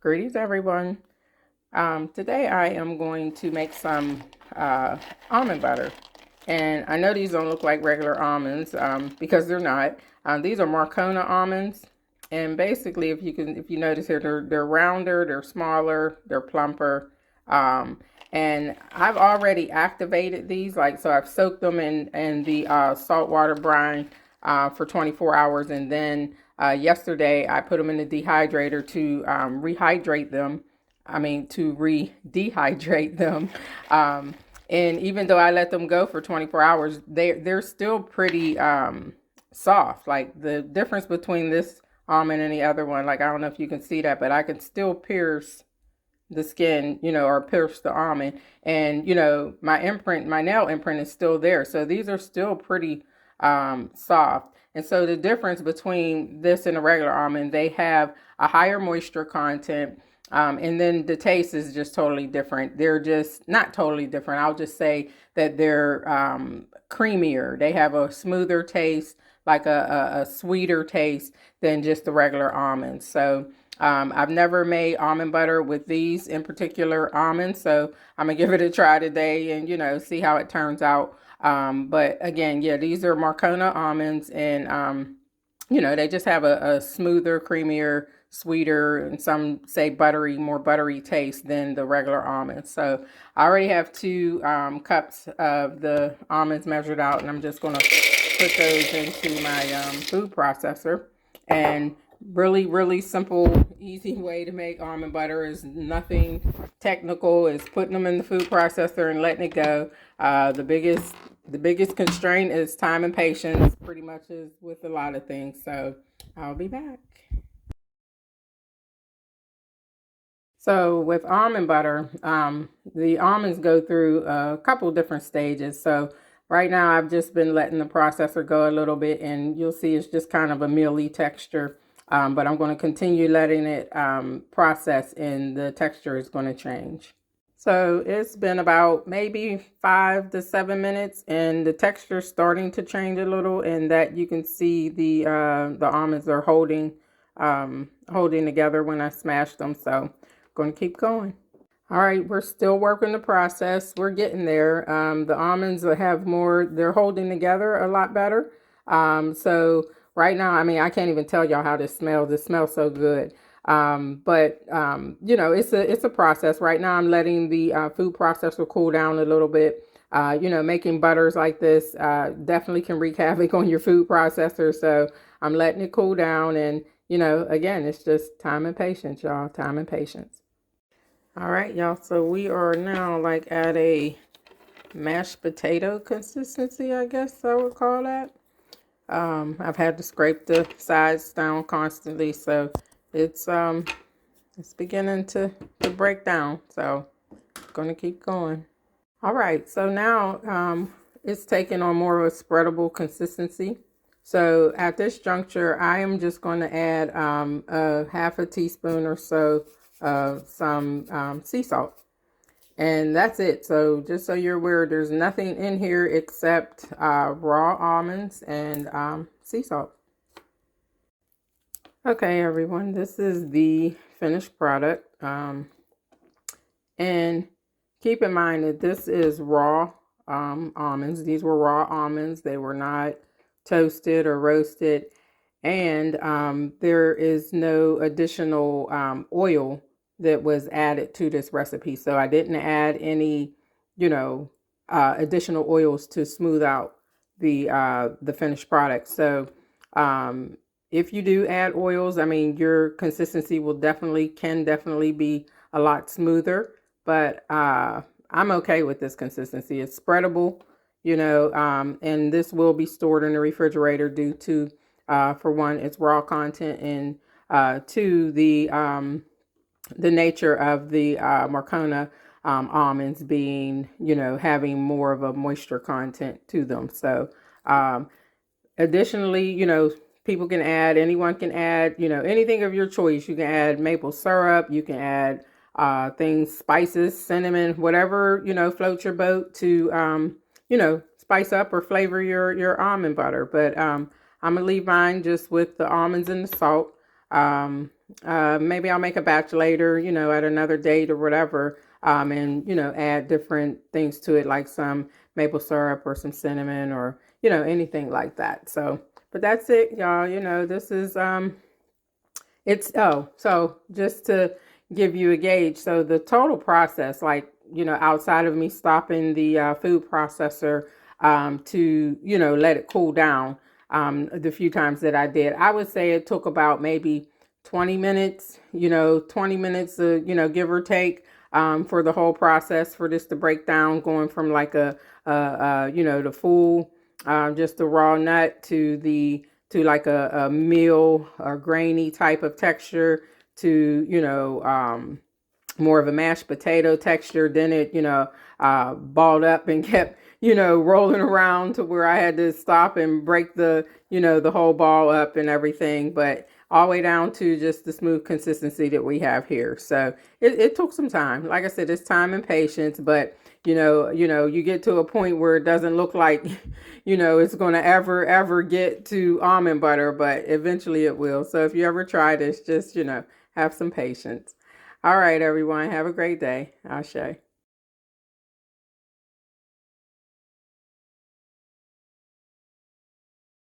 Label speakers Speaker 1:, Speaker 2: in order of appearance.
Speaker 1: Greetings, everyone. Today I am going to make some almond butter. And I know these don't look like regular almonds because they're not. These are Marcona almonds. And basically, if you notice here, they're rounder, they're smaller, they're plumper. And I've already activated these, so I've soaked them in the saltwater brine for 24 hours, and then yesterday I put them in the dehydrator to rehydrate them. To re-dehydrate them. And even though I let them go for 24 hours, they're still pretty soft. Like the difference between this almond and the other one, I don't know if you can see that, but I can still pierce the skin, or pierce the almond. And, my nail imprint is still there. So these are still pretty soft. And so the difference between this and a regular almond, they have a higher moisture content. And then the taste is just totally different. They're just not totally different. I'll just say that they're creamier. They have a smoother taste, like a sweeter taste than just the regular almonds. So I've never made almond butter with these in particular almonds. So I'm going to give it a try today and, see how it turns out. But again, yeah, these are Marcona almonds, and, they just have a smoother, creamier, sweeter, and some say more buttery taste than the regular almonds. So I already have 2 cups of the almonds measured out, and I'm just going to put those into my food processor. And really simple, easy way to make almond butter is nothing technical. Is putting them in the food processor and letting it go. The biggest constraint is time and patience, pretty much as with a lot of things. So I'll be back. So with almond butter, the almonds go through a couple different stages. So right now I've just been letting the processor go a little bit, and you'll see it's just kind of a mealy texture. But I'm going to continue letting it process, and the texture is going to change. So it's been about maybe 5 to 7 minutes, and the texture is starting to change a little, and that you can see the almonds are holding together when I smashed them. So going to keep going. All right, we're still working the process. We're getting there. The almonds have more, they're holding together a lot better. So right now, I can't even tell y'all how this smells. It smells so good. But it's a process. Right now, I'm letting the food processor cool down a little bit. Making butters like this definitely can wreak havoc on your food processor. So I'm letting it cool down. And, again, it's just time and patience, y'all. Time and patience. All right, y'all. So we are now at a mashed potato consistency, I guess I would call that. I've had to scrape the sides down constantly, so it's beginning to break down. So I'm gonna keep going. All right, so now it's taking on more of a spreadable consistency. So at this juncture, I am just going to add a half a teaspoon or so of some sea salt. And that's it. So just so you're aware, there's nothing in here except raw almonds and sea salt. Okay, everyone, this is the finished product. And keep in mind that this is raw almonds. These were raw almonds. They were not toasted or roasted. And there is no additional oil that was added to this recipe. So I didn't add any, additional oils to smooth out the finished product. So if you do add oils, your consistency can definitely be a lot smoother. But I'm okay with this consistency. It's spreadable, and this will be stored in the refrigerator due to, for one, its raw content, and two, the nature of the Marcona almonds being, having more of a moisture content to them. So additionally, anyone can add, anything of your choice. You can add maple syrup, you can add spices, cinnamon, whatever, floats your boat to, spice up or flavor your almond butter. But I'm going to leave mine just with the almonds and the salt. Maybe I'll make a batch later, at another date or whatever, and, add different things to it, like some maple syrup or some cinnamon or, anything like that. So, but that's it, y'all. This is, so just to give you a gauge, so the total process, like, outside of me stopping the food processor to, let it cool down the few times that I did, I would say it took about maybe 20 minutes, 20 minutes, give or take, for the whole process for this to break down, going from like the full, just the raw nut to like a meal or grainy type of texture to, more of a mashed potato texture. Then it, balled up and kept, rolling around to where I had to stop and break the whole ball up and everything. But all the way down to just the smooth consistency that we have here. So it took some time. Like I said, it's time and patience, but you get to a point where it doesn't look like, it's going to ever get to almond butter, but eventually it will. So if you ever try this, just, have some patience. All right, everyone. Have a great day. Ashe.